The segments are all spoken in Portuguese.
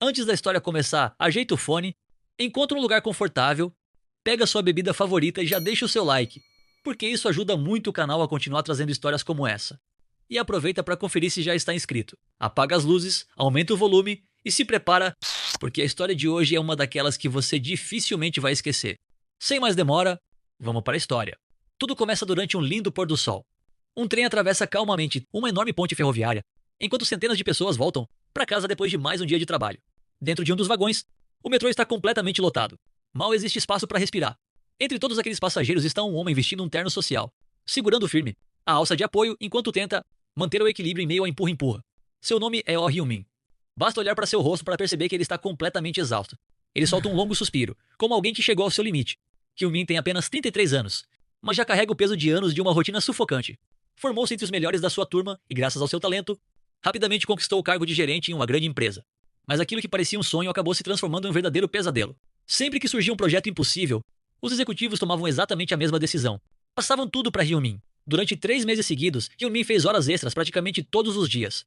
Antes da história começar, ajeita o fone, encontra um lugar confortável, pega sua bebida favorita e já deixa o seu like, porque isso ajuda muito o canal a continuar trazendo histórias como essa. E aproveita para conferir se já está inscrito. Apaga as luzes, aumenta o volume e se prepara, porque a história de hoje é uma daquelas que você dificilmente vai esquecer. Sem mais demora, vamos para a história. Tudo começa durante um lindo pôr do sol. Um trem atravessa calmamente uma enorme ponte ferroviária, enquanto centenas de pessoas voltam para casa depois de mais um dia de trabalho. Dentro de um dos vagões, o metrô está completamente lotado. Mal existe espaço para respirar. Entre todos aqueles passageiros está um homem vestindo um terno social, segurando firme a alça de apoio enquanto tenta manter o equilíbrio em meio ao empurra-empurra. Seu nome é Oh Hyun-min. Basta olhar para seu rosto para perceber que ele está completamente exausto. Ele solta um longo suspiro, como alguém que chegou ao seu limite. Hyun-min tem apenas 33 anos, mas já carrega o peso de anos de uma rotina sufocante. Formou-se entre os melhores da sua turma e, graças ao seu talento, rapidamente conquistou o cargo de gerente em uma grande empresa. Mas aquilo que parecia um sonho acabou se transformando em um verdadeiro pesadelo. Sempre que surgia um projeto impossível, os executivos tomavam exatamente a mesma decisão. Passavam tudo para Hyun-min. Durante 3 meses seguidos, Hyun-min fez horas extras praticamente todos os dias.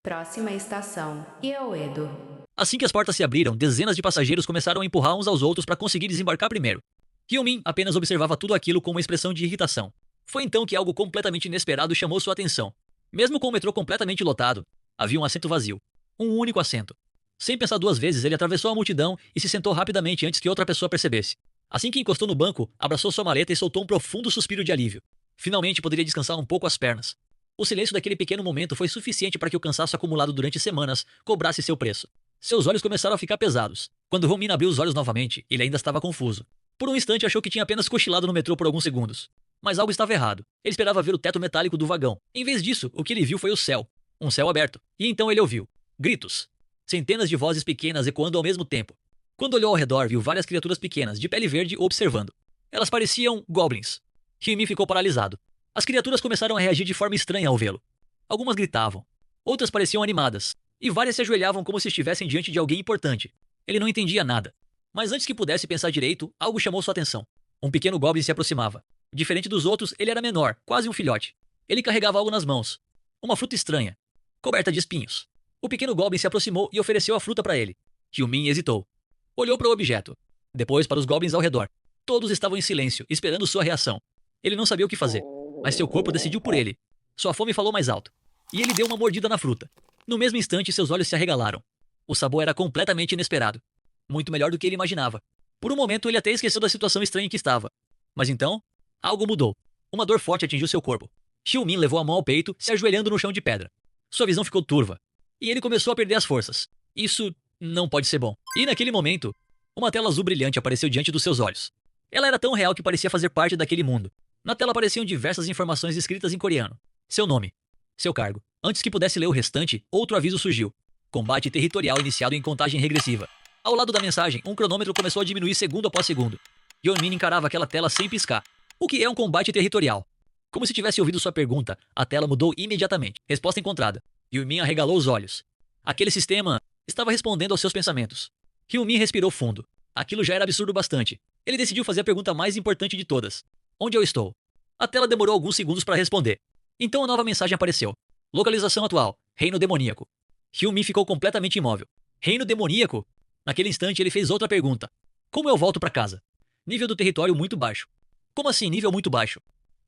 Próxima estação, Ioedo. Assim que as portas se abriram, dezenas de passageiros começaram a empurrar uns aos outros para conseguir desembarcar primeiro. Hyun-min apenas observava tudo aquilo com uma expressão de irritação. Foi então que algo completamente inesperado chamou sua atenção. Mesmo com o metrô completamente lotado, havia um assento vazio. Um único assento. Sem pensar 2 vezes, ele atravessou a multidão e se sentou rapidamente antes que outra pessoa percebesse. Assim que encostou no banco, abraçou sua maleta e soltou um profundo suspiro de alívio. Finalmente poderia descansar um pouco as pernas. O silêncio daquele pequeno momento foi suficiente para que o cansaço acumulado durante semanas cobrasse seu preço. Seus olhos começaram a ficar pesados. Quando Hyun-min abriu os olhos novamente, ele ainda estava confuso. Por um instante achou que tinha apenas cochilado no metrô por alguns segundos. Mas algo estava errado. Ele esperava ver o teto metálico do vagão. Em vez disso, o que ele viu foi o céu. Um céu aberto. E então ele ouviu gritos. Centenas de vozes pequenas ecoando ao mesmo tempo. Quando olhou ao redor, viu várias criaturas pequenas, de pele verde, observando. Elas pareciam goblins. Hyun-min ficou paralisado. As criaturas começaram a reagir de forma estranha ao vê-lo. Algumas gritavam. Outras pareciam animadas. E várias se ajoelhavam como se estivessem diante de alguém importante. Ele não entendia nada. Mas antes que pudesse pensar direito, algo chamou sua atenção. Um pequeno goblin se aproximava. Diferente dos outros, ele era menor, quase um filhote. Ele carregava algo nas mãos. Uma fruta estranha, coberta de espinhos. O pequeno goblin se aproximou e ofereceu a fruta para ele. Hyun-min hesitou. Olhou para o objeto. Depois para os goblins ao redor. Todos estavam em silêncio, esperando sua reação. Ele não sabia o que fazer, mas seu corpo decidiu por ele. Sua fome falou mais alto. E ele deu uma mordida na fruta. No mesmo instante, seus olhos se arregalaram. O sabor era completamente inesperado. Muito melhor do que ele imaginava. Por um momento, ele até esqueceu da situação estranha em que estava. Mas então, algo mudou. Uma dor forte atingiu seu corpo. Hyun-min levou a mão ao peito, se ajoelhando no chão de pedra. Sua visão ficou turva. E ele começou a perder as forças. Isso não pode ser bom. E naquele momento, uma tela azul brilhante apareceu diante dos seus olhos. Ela era tão real que parecia fazer parte daquele mundo. Na tela apareciam diversas informações escritas em coreano. Seu nome. Seu cargo. Antes que pudesse ler o restante, outro aviso surgiu. Combate territorial iniciado em contagem regressiva. Ao lado da mensagem, um cronômetro começou a diminuir segundo após segundo. Hyun-min encarava aquela tela sem piscar. O que é um combate territorial? Como se tivesse ouvido sua pergunta, a tela mudou imediatamente. Resposta encontrada. Hyun-min arregalou os olhos. Aquele sistema estava respondendo aos seus pensamentos. Hyun-min respirou fundo. Aquilo já era absurdo bastante. Ele decidiu fazer a pergunta mais importante de todas. Onde eu estou? A tela demorou alguns segundos para responder. Então a nova mensagem apareceu. Localização atual. Reino demoníaco. Hyun-min ficou completamente imóvel. Reino demoníaco? Naquele instante ele fez outra pergunta. Como eu volto para casa? Nível do território muito baixo. Como assim nível muito baixo?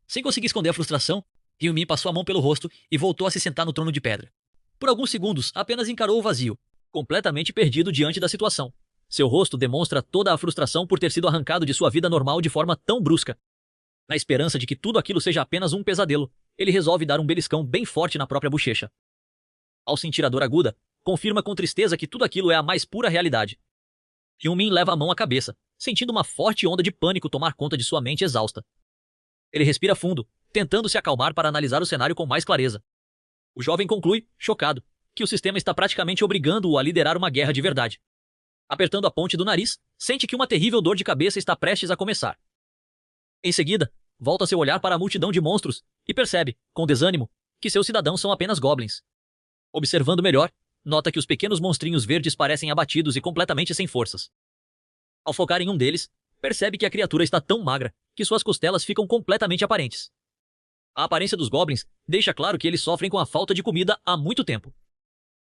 Sem conseguir esconder a frustração, Hyun-min passou a mão pelo rosto e voltou a se sentar no trono de pedra. Por alguns segundos, apenas encarou o vazio, completamente perdido diante da situação. Seu rosto demonstra toda a frustração por ter sido arrancado de sua vida normal de forma tão brusca. Na esperança de que tudo aquilo seja apenas um pesadelo, ele resolve dar um beliscão bem forte na própria bochecha. Ao sentir a dor aguda, confirma com tristeza que tudo aquilo é a mais pura realidade. Hyun-min leva a mão à cabeça, sentindo uma forte onda de pânico tomar conta de sua mente exausta. Ele respira fundo, tentando se acalmar para analisar o cenário com mais clareza. O jovem conclui, chocado, que o sistema está praticamente obrigando-o a liderar uma guerra de verdade. Apertando a ponte do nariz, sente que uma terrível dor de cabeça está prestes a começar. Em seguida, volta seu olhar para a multidão de monstros e percebe, com desânimo, que seus cidadãos são apenas goblins. Observando melhor, nota que os pequenos monstrinhos verdes parecem abatidos e completamente sem forças. Ao focar em um deles, percebe que a criatura está tão magra que suas costelas ficam completamente aparentes. A aparência dos goblins deixa claro que eles sofrem com a falta de comida há muito tempo.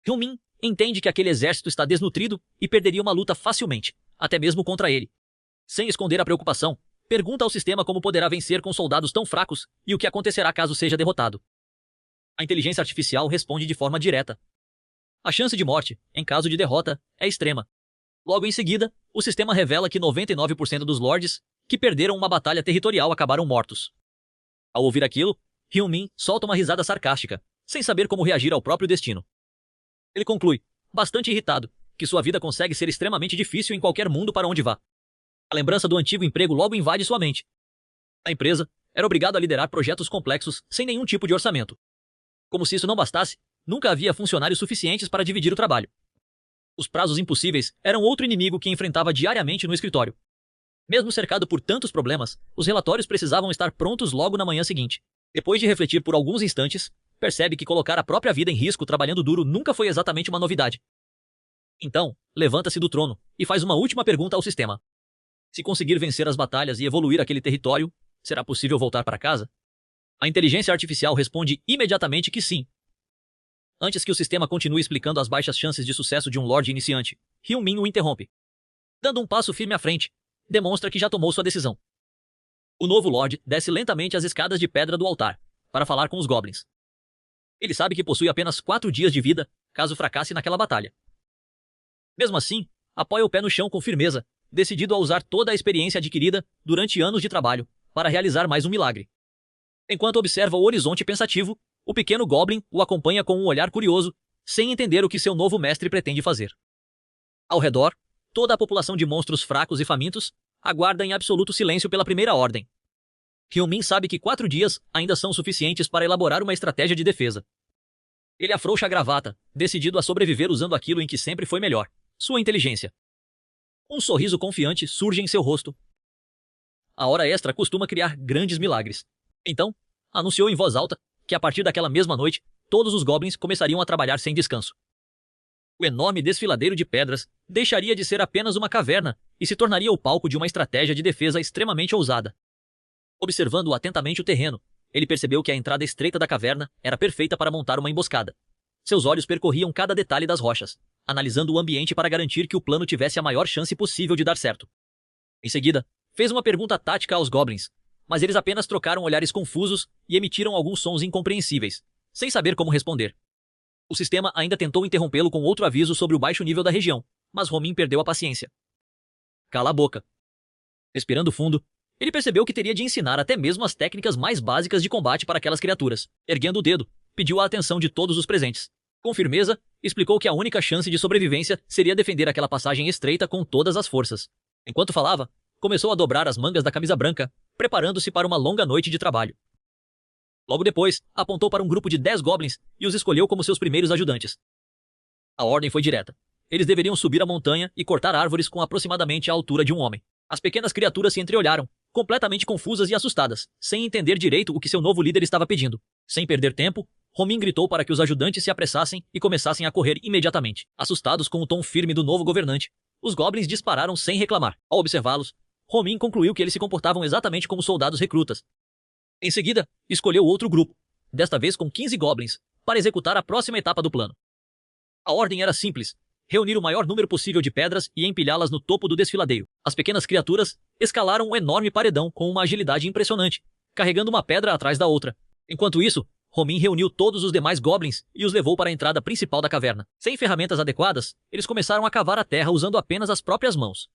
Hyun-min entende que aquele exército está desnutrido e perderia uma luta facilmente, até mesmo contra ele. Sem esconder a preocupação, pergunta ao sistema como poderá vencer com soldados tão fracos e o que acontecerá caso seja derrotado. A inteligência artificial responde de forma direta. A chance de morte, em caso de derrota, é extrema. Logo em seguida, o sistema revela que 99% dos lords que perderam uma batalha territorial acabaram mortos. Ao ouvir aquilo, Hyun-min solta uma risada sarcástica, sem saber como reagir ao próprio destino. Ele conclui, bastante irritado, que sua vida consegue ser extremamente difícil em qualquer mundo para onde vá. A lembrança do antigo emprego logo invade sua mente. A empresa era obrigada a liderar projetos complexos sem nenhum tipo de orçamento. Como se isso não bastasse, nunca havia funcionários suficientes para dividir o trabalho. Os prazos impossíveis eram outro inimigo que enfrentava diariamente no escritório. Mesmo cercado por tantos problemas, os relatórios precisavam estar prontos logo na manhã seguinte. Depois de refletir por alguns instantes, percebe que colocar a própria vida em risco trabalhando duro nunca foi exatamente uma novidade. Então, levanta-se do trono e faz uma última pergunta ao sistema. Se conseguir vencer as batalhas e evoluir aquele território, será possível voltar para casa? A inteligência artificial responde imediatamente que sim. Antes que o sistema continue explicando as baixas chances de sucesso de um lorde iniciante, Hyun-min o interrompe. Dando um passo firme à frente, demonstra que já tomou sua decisão. O novo lorde desce lentamente as escadas de pedra do altar, para falar com os goblins. Ele sabe que possui apenas 4 dias de vida, caso fracasse naquela batalha. Mesmo assim, apoia o pé no chão com firmeza, decidido a usar toda a experiência adquirida durante anos de trabalho, para realizar mais um milagre. Enquanto observa o horizonte pensativo, o pequeno goblin o acompanha com um olhar curioso, sem entender o que seu novo mestre pretende fazer. Ao redor, toda a população de monstros fracos e famintos aguarda em absoluto silêncio pela primeira ordem. Hyun-min sabe que 4 dias ainda são suficientes para elaborar uma estratégia de defesa. Ele afrouxa a gravata, decidido a sobreviver usando aquilo em que sempre foi melhor, sua inteligência. Um sorriso confiante surge em seu rosto. A hora extra costuma criar grandes milagres. Então, anunciou em voz alta que a partir daquela mesma noite, todos os goblins começariam a trabalhar sem descanso. O enorme desfiladeiro de pedras deixaria de ser apenas uma caverna e se tornaria o palco de uma estratégia de defesa extremamente ousada. Observando atentamente o terreno, ele percebeu que a entrada estreita da caverna era perfeita para montar uma emboscada. Seus olhos percorriam cada detalhe das rochas, analisando o ambiente para garantir que o plano tivesse a maior chance possível de dar certo. Em seguida, fez uma pergunta tática aos goblins, mas eles apenas trocaram olhares confusos e emitiram alguns sons incompreensíveis, sem saber como responder. O sistema ainda tentou interrompê-lo com outro aviso sobre o baixo nível da região, mas Hyun-min perdeu a paciência. Cala a boca. Respirando fundo, ele percebeu que teria de ensinar até mesmo as técnicas mais básicas de combate para aquelas criaturas. Erguendo o dedo, pediu a atenção de todos os presentes. Com firmeza, explicou que a única chance de sobrevivência seria defender aquela passagem estreita com todas as forças. Enquanto falava, começou a dobrar as mangas da camisa branca, preparando-se para uma longa noite de trabalho. Logo depois, apontou para um grupo de 10 goblins e os escolheu como seus primeiros ajudantes. A ordem foi direta. Eles deveriam subir a montanha e cortar árvores com aproximadamente a altura de um homem. As pequenas criaturas se entreolharam, completamente confusas e assustadas, sem entender direito o que seu novo líder estava pedindo. Sem perder tempo, Hyun-min gritou para que os ajudantes se apressassem e começassem a correr imediatamente. Assustados com o tom firme do novo governante, os goblins dispararam sem reclamar. Ao observá-los, Hyun-min concluiu que eles se comportavam exatamente como soldados recrutas. Em seguida, escolheu outro grupo, desta vez com 15 goblins, para executar a próxima etapa do plano. A ordem era simples: reunir o maior número possível de pedras e empilhá-las no topo do desfiladeiro. As pequenas criaturas escalaram um enorme paredão com uma agilidade impressionante, carregando uma pedra atrás da outra. Enquanto isso, Hyun-min reuniu todos os demais goblins e os levou para a entrada principal da caverna. Sem ferramentas adequadas, eles começaram a cavar a terra usando apenas as próprias mãos.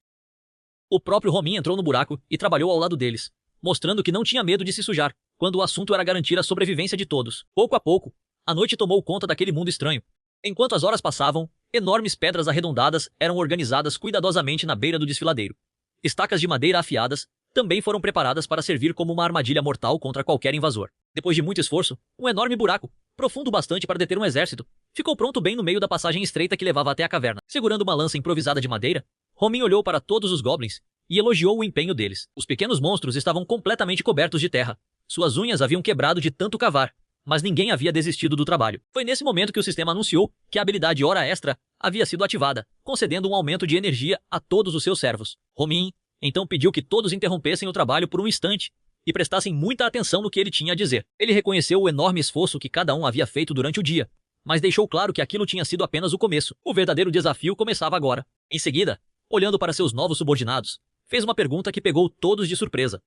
O próprio Hyun-min entrou no buraco e trabalhou ao lado deles, mostrando que não tinha medo de se sujar, quando o assunto era garantir a sobrevivência de todos. Pouco a pouco, a noite tomou conta daquele mundo estranho. Enquanto as horas passavam, enormes pedras arredondadas eram organizadas cuidadosamente na beira do desfiladeiro. Estacas de madeira afiadas também foram preparadas para servir como uma armadilha mortal contra qualquer invasor. Depois de muito esforço, um enorme buraco, profundo bastante para deter um exército, ficou pronto bem no meio da passagem estreita que levava até a caverna. Segurando uma lança improvisada de madeira, Hyun-min olhou para todos os goblins e elogiou o empenho deles. Os pequenos monstros estavam completamente cobertos de terra. Suas unhas haviam quebrado de tanto cavar, mas ninguém havia desistido do trabalho. Foi nesse momento que o sistema anunciou que a habilidade Hora Extra havia sido ativada, concedendo um aumento de energia a todos os seus servos. Hyun-min então pediu que todos interrompessem o trabalho por um instante e prestassem muita atenção no que ele tinha a dizer. Ele reconheceu o enorme esforço que cada um havia feito durante o dia, mas deixou claro que aquilo tinha sido apenas o começo. O verdadeiro desafio começava agora. Em seguida, olhando para seus novos subordinados, fez uma pergunta que pegou todos de surpresa.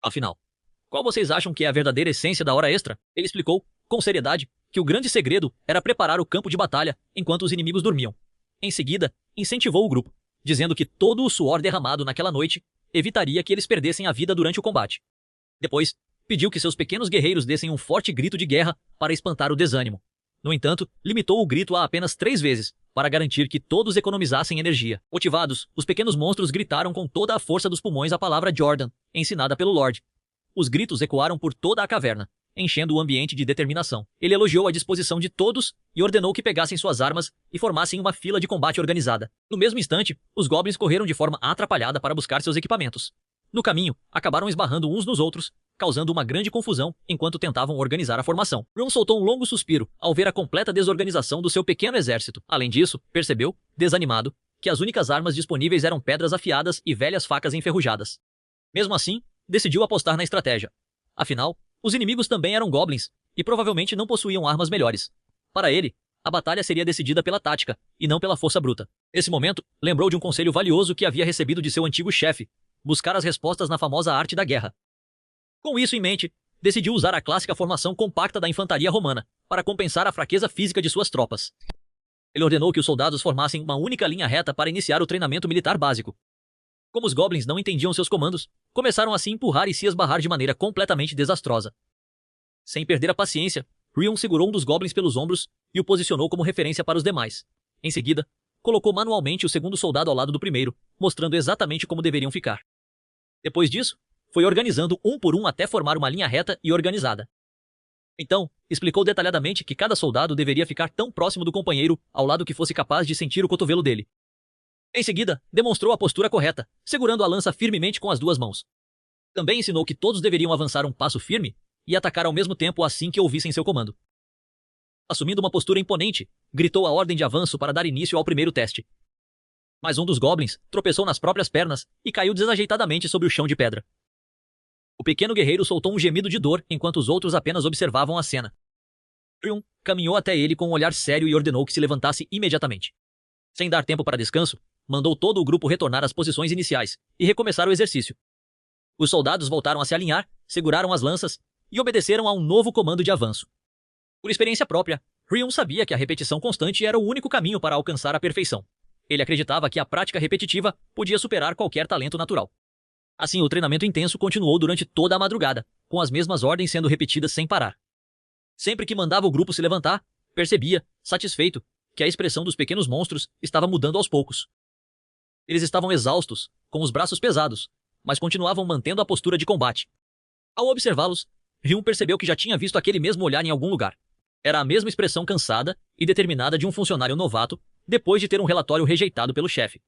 Afinal, qual vocês acham que é a verdadeira essência da hora extra? Ele explicou, com seriedade, que o grande segredo era preparar o campo de batalha enquanto os inimigos dormiam. Em seguida, incentivou o grupo, dizendo que todo o suor derramado naquela noite evitaria que eles perdessem a vida durante o combate. Depois, pediu que seus pequenos guerreiros dessem um forte grito de guerra para espantar o desânimo. No entanto, limitou o grito a apenas 3 vezes, para garantir que todos economizassem energia. Motivados, os pequenos monstros gritaram com toda a força dos pulmões a palavra Jordan, ensinada pelo Lorde. Os gritos ecoaram por toda a caverna, enchendo o ambiente de determinação. Ele elogiou a disposição de todos e ordenou que pegassem suas armas e formassem uma fila de combate organizada. No mesmo instante, os goblins correram de forma atrapalhada para buscar seus equipamentos. No caminho, acabaram esbarrando uns nos outros, causando uma grande confusão enquanto tentavam organizar a formação. Ron soltou um longo suspiro ao ver a completa desorganização do seu pequeno exército. Além disso, percebeu, desanimado, que as únicas armas disponíveis eram pedras afiadas e velhas facas enferrujadas. Mesmo assim, decidiu apostar na estratégia. Afinal, os inimigos também eram goblins e provavelmente não possuíam armas melhores. Para ele, a batalha seria decidida pela tática e não pela força bruta. Nesse momento, lembrou de um conselho valioso que havia recebido de seu antigo chefe: buscar as respostas na famosa arte da guerra. Com isso em mente, decidiu usar a clássica formação compacta da infantaria romana para compensar a fraqueza física de suas tropas. Ele ordenou que os soldados formassem uma única linha reta para iniciar o treinamento militar básico. Como os goblins não entendiam seus comandos, começaram a se empurrar e se esbarrar de maneira completamente desastrosa. Sem perder a paciência, Rion segurou um dos goblins pelos ombros e o posicionou como referência para os demais. Em seguida, colocou manualmente o segundo soldado ao lado do primeiro, mostrando exatamente como deveriam ficar. Depois disso, foi organizando um por um até formar uma linha reta e organizada. Então, explicou detalhadamente que cada soldado deveria ficar tão próximo do companheiro ao lado que fosse capaz de sentir o cotovelo dele. Em seguida, demonstrou a postura correta, segurando a lança firmemente com as 2 mãos. Também ensinou que todos deveriam avançar um passo firme e atacar ao mesmo tempo assim que ouvissem seu comando. Assumindo uma postura imponente, gritou a ordem de avanço para dar início ao primeiro teste. Mas um dos goblins tropeçou nas próprias pernas e caiu desajeitadamente sobre o chão de pedra. O pequeno guerreiro soltou um gemido de dor enquanto os outros apenas observavam a cena. Rion caminhou até ele com um olhar sério e ordenou que se levantasse imediatamente. Sem dar tempo para descanso, mandou todo o grupo retornar às posições iniciais e recomeçar o exercício. Os soldados voltaram a se alinhar, seguraram as lanças e obedeceram a um novo comando de avanço. Por experiência própria, Rion sabia que a repetição constante era o único caminho para alcançar a perfeição. Ele acreditava que a prática repetitiva podia superar qualquer talento natural. Assim, o treinamento intenso continuou durante toda a madrugada, com as mesmas ordens sendo repetidas sem parar. Sempre que mandava o grupo se levantar, percebia, satisfeito, que a expressão dos pequenos monstros estava mudando aos poucos. Eles estavam exaustos, com os braços pesados, mas continuavam mantendo a postura de combate. Ao observá-los, Rion percebeu que já tinha visto aquele mesmo olhar em algum lugar. Era a mesma expressão cansada e determinada de um funcionário novato depois de ter um relatório rejeitado pelo chefe.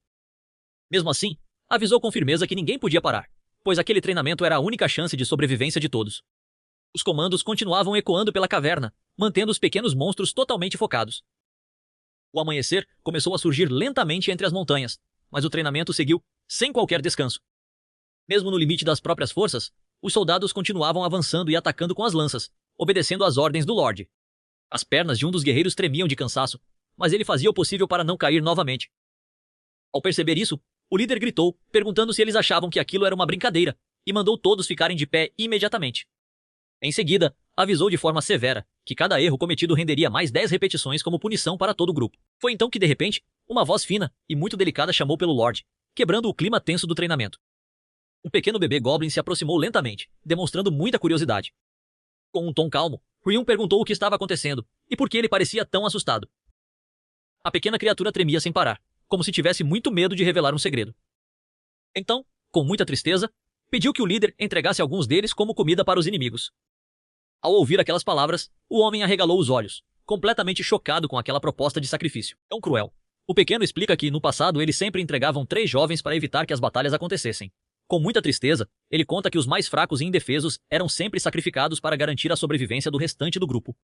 Mesmo assim, avisou com firmeza que ninguém podia parar, pois aquele treinamento era a única chance de sobrevivência de todos. Os comandos continuavam ecoando pela caverna, mantendo os pequenos monstros totalmente focados. O amanhecer começou a surgir lentamente entre as montanhas, mas o treinamento seguiu sem qualquer descanso. Mesmo no limite das próprias forças, os soldados continuavam avançando e atacando com as lanças, obedecendo às ordens do Lorde. As pernas de um dos guerreiros tremiam de cansaço, mas ele fazia o possível para não cair novamente. Ao perceber isso, o líder gritou, perguntando se eles achavam que aquilo era uma brincadeira, e mandou todos ficarem de pé imediatamente. Em seguida, avisou de forma severa que cada erro cometido renderia mais 10 repetições como punição para todo o grupo. Foi então que, de repente, uma voz fina e muito delicada chamou pelo Lorde, quebrando o clima tenso do treinamento. Um pequeno bebê goblin se aproximou lentamente, demonstrando muita curiosidade. Com um tom calmo, Rion perguntou o que estava acontecendo e por que ele parecia tão assustado. A pequena criatura tremia sem parar, como se tivesse muito medo de revelar um segredo. Então, com muita tristeza, pediu que o líder entregasse alguns deles como comida para os inimigos. Ao ouvir aquelas palavras, o homem arregalou os olhos, completamente chocado com aquela proposta de sacrifício. Tão cruel. O pequeno explica que, no passado, eles sempre entregavam 3 jovens para evitar que as batalhas acontecessem. Com muita tristeza, ele conta que os mais fracos e indefesos eram sempre sacrificados para garantir a sobrevivência do restante do grupo.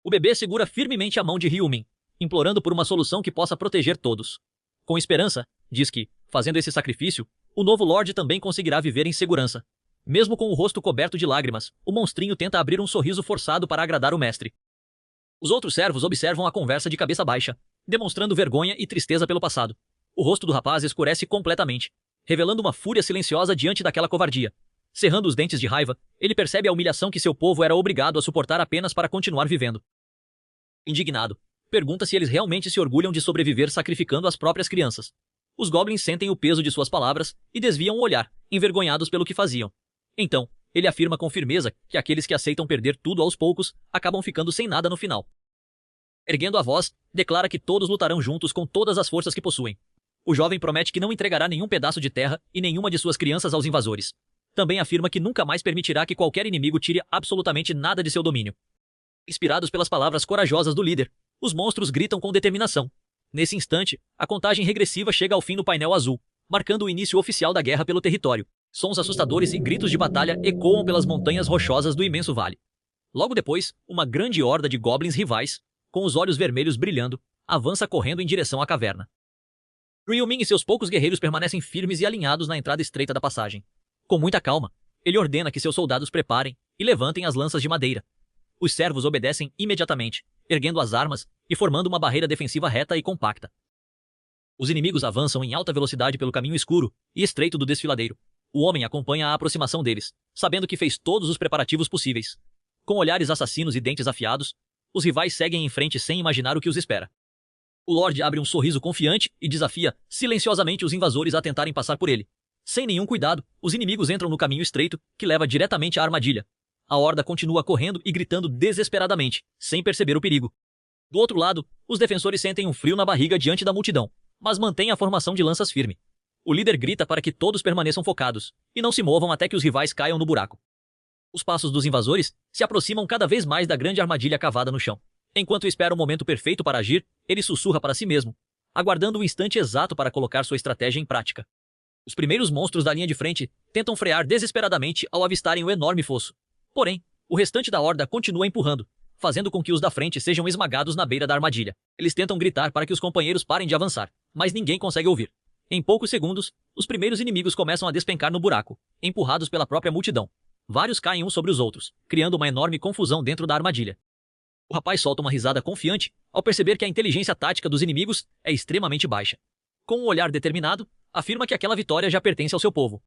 O bebê segura firmemente a mão de Ryumin, implorando por uma solução que possa proteger todos. Com esperança, diz que, fazendo esse sacrifício, o novo Lorde também conseguirá viver em segurança. Mesmo com o rosto coberto de lágrimas, o monstrinho tenta abrir um sorriso forçado para agradar o mestre. Os outros servos observam a conversa de cabeça baixa, demonstrando vergonha e tristeza pelo passado. O rosto do rapaz escurece completamente, revelando uma fúria silenciosa diante daquela covardia. Cerrando os dentes de raiva, ele percebe a humilhação que seu povo era obrigado a suportar apenas para continuar vivendo. Indignado, pergunta se eles realmente se orgulham de sobreviver sacrificando as próprias crianças. Os goblins sentem o peso de suas palavras e desviam o olhar, envergonhados pelo que faziam. Então, ele afirma com firmeza que aqueles que aceitam perder tudo aos poucos acabam ficando sem nada no final. Erguendo a voz, declara que todos lutarão juntos com todas as forças que possuem. O jovem promete que não entregará nenhum pedaço de terra e nenhuma de suas crianças aos invasores. Também afirma que nunca mais permitirá que qualquer inimigo tire absolutamente nada de seu domínio. Inspirados pelas palavras corajosas do líder, os monstros gritam com determinação. Nesse instante, a contagem regressiva chega ao fim no painel azul, marcando o início oficial da guerra pelo território. Sons assustadores e gritos de batalha ecoam pelas montanhas rochosas do imenso vale. Logo depois, uma grande horda de goblins rivais, com os olhos vermelhos brilhando, avança correndo em direção à caverna. Ryumin e seus poucos guerreiros permanecem firmes e alinhados na entrada estreita da passagem. Com muita calma, ele ordena que seus soldados preparem e levantem as lanças de madeira. Os servos obedecem imediatamente, erguendo as armas e formando uma barreira defensiva reta e compacta. Os inimigos avançam em alta velocidade pelo caminho escuro e estreito do desfiladeiro. O homem acompanha a aproximação deles, sabendo que fez todos os preparativos possíveis. Com olhares assassinos e dentes afiados, os rivais seguem em frente sem imaginar o que os espera. O Lorde abre um sorriso confiante e desafia silenciosamente os invasores a tentarem passar por ele. Sem nenhum cuidado, os inimigos entram no caminho estreito, que leva diretamente à armadilha. A horda continua correndo e gritando desesperadamente, sem perceber o perigo. Do outro lado, os defensores sentem um frio na barriga diante da multidão, mas mantêm a formação de lanças firme. O líder grita para que todos permaneçam focados, e não se movam até que os rivais caiam no buraco. Os passos dos invasores se aproximam cada vez mais da grande armadilha cavada no chão. Enquanto espera o momento perfeito para agir, ele sussurra para si mesmo, aguardando o instante exato para colocar sua estratégia em prática. Os primeiros monstros da linha de frente tentam frear desesperadamente ao avistarem o enorme fosso. Porém, o restante da horda continua empurrando, fazendo com que os da frente sejam esmagados na beira da armadilha. Eles tentam gritar para que os companheiros parem de avançar, mas ninguém consegue ouvir. Em poucos segundos, os primeiros inimigos começam a despencar no buraco, empurrados pela própria multidão. Vários caem uns sobre os outros, criando uma enorme confusão dentro da armadilha. O rapaz solta uma risada confiante ao perceber que a inteligência tática dos inimigos é extremamente baixa. Com um olhar determinado, afirma que aquela vitória já pertence ao seu povo.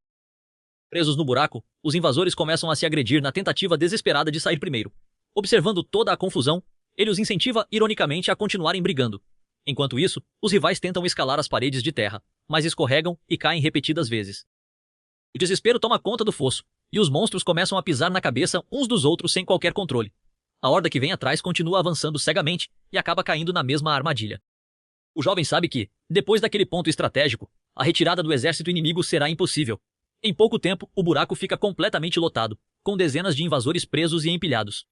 Presos no buraco, os invasores começam a se agredir na tentativa desesperada de sair primeiro. Observando toda a confusão, ele os incentiva ironicamente a continuarem brigando. Enquanto isso, os rivais tentam escalar as paredes de terra, mas escorregam e caem repetidas vezes. O desespero toma conta do fosso, e os monstros começam a pisar na cabeça uns dos outros sem qualquer controle. A horda que vem atrás continua avançando cegamente e acaba caindo na mesma armadilha. O jovem sabe que, depois daquele ponto estratégico, a retirada do exército inimigo será impossível. Em pouco tempo, o buraco fica completamente lotado, com dezenas de invasores presos e empilhados.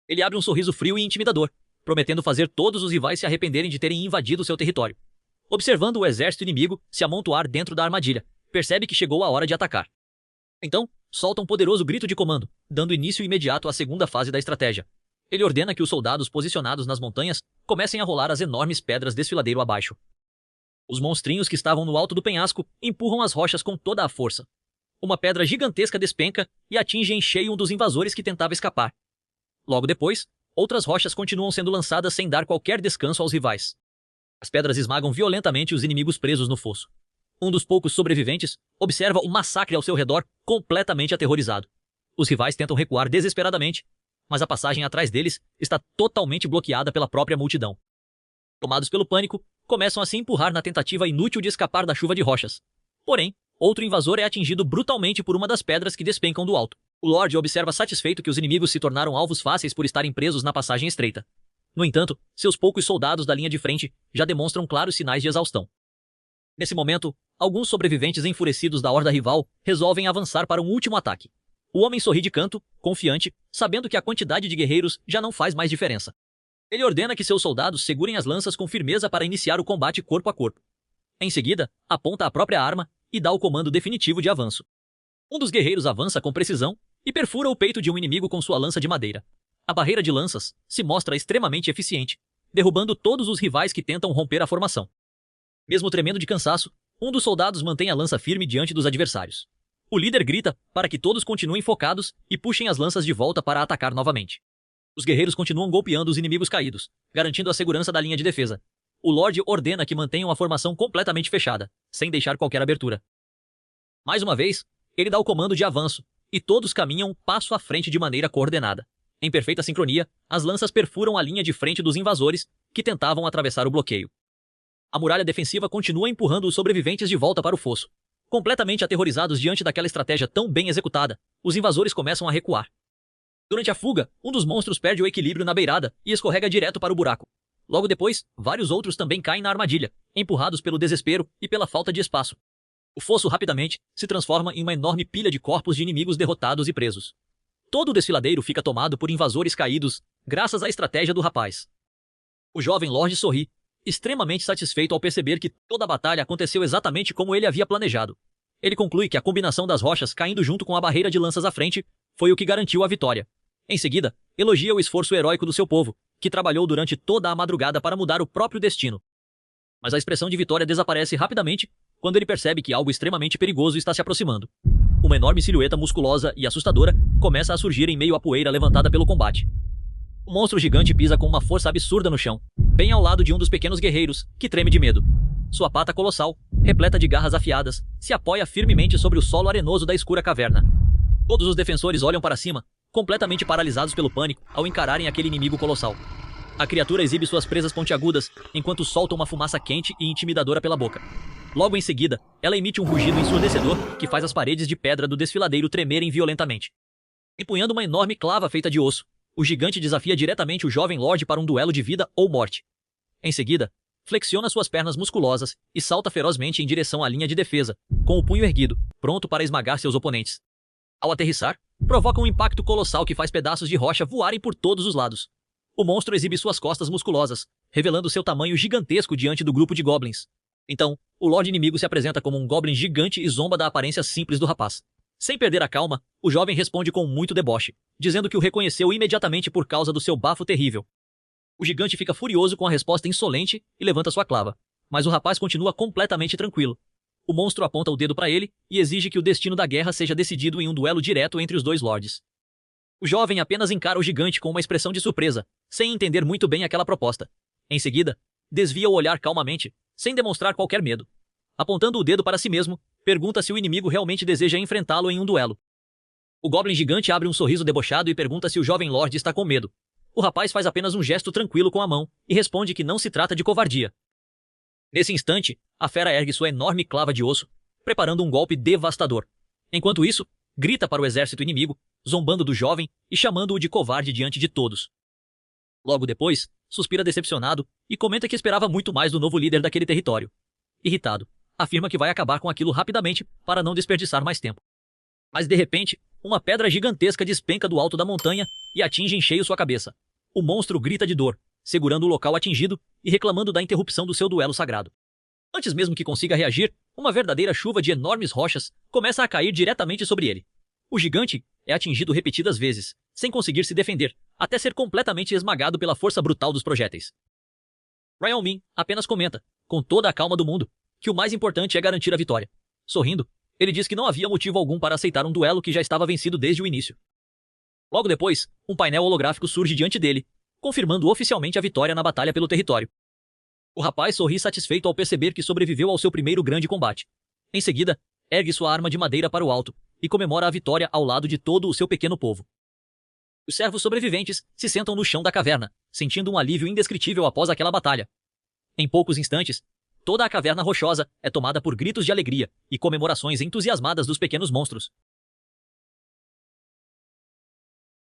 Ele abre um sorriso frio e intimidador, prometendo fazer todos os rivais se arrependerem de terem invadido seu território. Observando o exército inimigo se amontoar dentro da armadilha, percebe que chegou a hora de atacar. Então, solta um poderoso grito de comando, dando início imediato à segunda fase da estratégia. Ele ordena que os soldados posicionados nas montanhas comecem a rolar as enormes pedras desfiladeiro abaixo. Os monstrinhos que estavam no alto do penhasco empurram as rochas com toda a força. Uma pedra gigantesca despenca e atinge em cheio um dos invasores que tentava escapar. Logo depois, outras rochas continuam sendo lançadas sem dar qualquer descanso aos rivais. As pedras esmagam violentamente os inimigos presos no fosso. Um dos poucos sobreviventes observa o massacre ao seu redor, completamente aterrorizado. Os rivais tentam recuar desesperadamente, mas a passagem atrás deles está totalmente bloqueada pela própria multidão. Tomados pelo pânico, começam a se empurrar na tentativa inútil de escapar da chuva de rochas. Porém, outro invasor é atingido brutalmente por uma das pedras que despencam do alto. O Lorde observa satisfeito que os inimigos se tornaram alvos fáceis por estarem presos na passagem estreita. No entanto, seus poucos soldados da linha de frente já demonstram claros sinais de exaustão. Nesse momento, alguns sobreviventes enfurecidos da horda rival resolvem avançar para um último ataque. O homem sorri de canto, confiante, sabendo que a quantidade de guerreiros já não faz mais diferença. Ele ordena que seus soldados segurem as lanças com firmeza para iniciar o combate corpo a corpo. Em seguida, aponta a própria arma e dá o comando definitivo de avanço. Um dos guerreiros avança com precisão e perfura o peito de um inimigo com sua lança de madeira. A barreira de lanças se mostra extremamente eficiente, derrubando todos os rivais que tentam romper a formação. Mesmo tremendo de cansaço, um dos soldados mantém a lança firme diante dos adversários. O líder grita para que todos continuem focados e puxem as lanças de volta para atacar novamente. Os guerreiros continuam golpeando os inimigos caídos, garantindo a segurança da linha de defesa. O Lorde ordena que mantenham a formação completamente fechada, sem deixar qualquer abertura. Mais uma vez, ele dá o comando de avanço, e todos caminham um passo à frente de maneira coordenada. Em perfeita sincronia, as lanças perfuram a linha de frente dos invasores, que tentavam atravessar o bloqueio. A muralha defensiva continua empurrando os sobreviventes de volta para o fosso. Completamente aterrorizados diante daquela estratégia tão bem executada, os invasores começam a recuar. Durante a fuga, um dos monstros perde o equilíbrio na beirada e escorrega direto para o buraco. Logo depois, vários outros também caem na armadilha, empurrados pelo desespero e pela falta de espaço. O fosso rapidamente se transforma em uma enorme pilha de corpos de inimigos derrotados e presos. Todo o desfiladeiro fica tomado por invasores caídos, graças à estratégia do rapaz. O jovem Lorde sorri, extremamente satisfeito ao perceber que toda a batalha aconteceu exatamente como ele havia planejado. Ele conclui que a combinação das rochas caindo junto com a barreira de lanças à frente foi o que garantiu a vitória. Em seguida, elogia o esforço heróico do seu povo, que trabalhou durante toda a madrugada para mudar o próprio destino. Mas a expressão de vitória desaparece rapidamente quando ele percebe que algo extremamente perigoso está se aproximando. Uma enorme silhueta musculosa e assustadora começa a surgir em meio à poeira levantada pelo combate. O monstro gigante pisa com uma força absurda no chão, bem ao lado de um dos pequenos guerreiros, que treme de medo. Sua pata colossal, repleta de garras afiadas, se apoia firmemente sobre o solo arenoso da escura caverna. Todos os defensores olham para cima, completamente paralisados pelo pânico ao encararem aquele inimigo colossal. A criatura exibe suas presas pontiagudas, enquanto solta uma fumaça quente e intimidadora pela boca. Logo em seguida, ela emite um rugido ensurdecedor que faz as paredes de pedra do desfiladeiro tremerem violentamente. Empunhando uma enorme clava feita de osso, o gigante desafia diretamente o jovem Lorde para um duelo de vida ou morte. Em seguida, flexiona suas pernas musculosas e salta ferozmente em direção à linha de defesa, com o punho erguido, pronto para esmagar seus oponentes. Ao aterrissar, provoca um impacto colossal que faz pedaços de rocha voarem por todos os lados. O monstro exibe suas costas musculosas, revelando seu tamanho gigantesco diante do grupo de goblins. Então, o Lorde inimigo se apresenta como um goblin gigante e zomba da aparência simples do rapaz. Sem perder a calma, o jovem responde com muito deboche, dizendo que o reconheceu imediatamente por causa do seu bafo terrível. O gigante fica furioso com a resposta insolente e levanta sua clava, mas o rapaz continua completamente tranquilo. O monstro aponta o dedo para ele e exige que o destino da guerra seja decidido em um duelo direto entre os dois lordes. O jovem apenas encara o gigante com uma expressão de surpresa, sem entender muito bem aquela proposta. Em seguida, desvia o olhar calmamente, sem demonstrar qualquer medo. Apontando o dedo para si mesmo, pergunta se o inimigo realmente deseja enfrentá-lo em um duelo. O goblin gigante abre um sorriso debochado e pergunta se o jovem lorde está com medo. O rapaz faz apenas um gesto tranquilo com a mão e responde que não se trata de covardia. Nesse instante, a fera ergue sua enorme clava de osso, preparando um golpe devastador. Enquanto isso, grita para o exército inimigo, zombando do jovem e chamando-o de covarde diante de todos. Logo depois, suspira decepcionado e comenta que esperava muito mais do novo líder daquele território. Irritado, afirma que vai acabar com aquilo rapidamente para não desperdiçar mais tempo. Mas de repente, uma pedra gigantesca despenca do alto da montanha e atinge em cheio sua cabeça. O monstro grita de dor, segurando o local atingido e reclamando da interrupção do seu duelo sagrado. Antes mesmo que consiga reagir, uma verdadeira chuva de enormes rochas começa a cair diretamente sobre ele. O gigante é atingido repetidas vezes, sem conseguir se defender, até ser completamente esmagado pela força brutal dos projéteis. Ryan Min apenas comenta, com toda a calma do mundo, que o mais importante é garantir a vitória. Sorrindo, ele diz que não havia motivo algum para aceitar um duelo que já estava vencido desde o início. Logo depois, um painel holográfico surge diante dele, confirmando oficialmente a vitória na batalha pelo território. O rapaz sorri satisfeito ao perceber que sobreviveu ao seu primeiro grande combate. Em seguida, ergue sua arma de madeira para o alto e comemora a vitória ao lado de todo o seu pequeno povo. Os servos sobreviventes se sentam no chão da caverna, sentindo um alívio indescritível após aquela batalha. Em poucos instantes, toda a caverna rochosa é tomada por gritos de alegria e comemorações entusiasmadas dos pequenos monstros.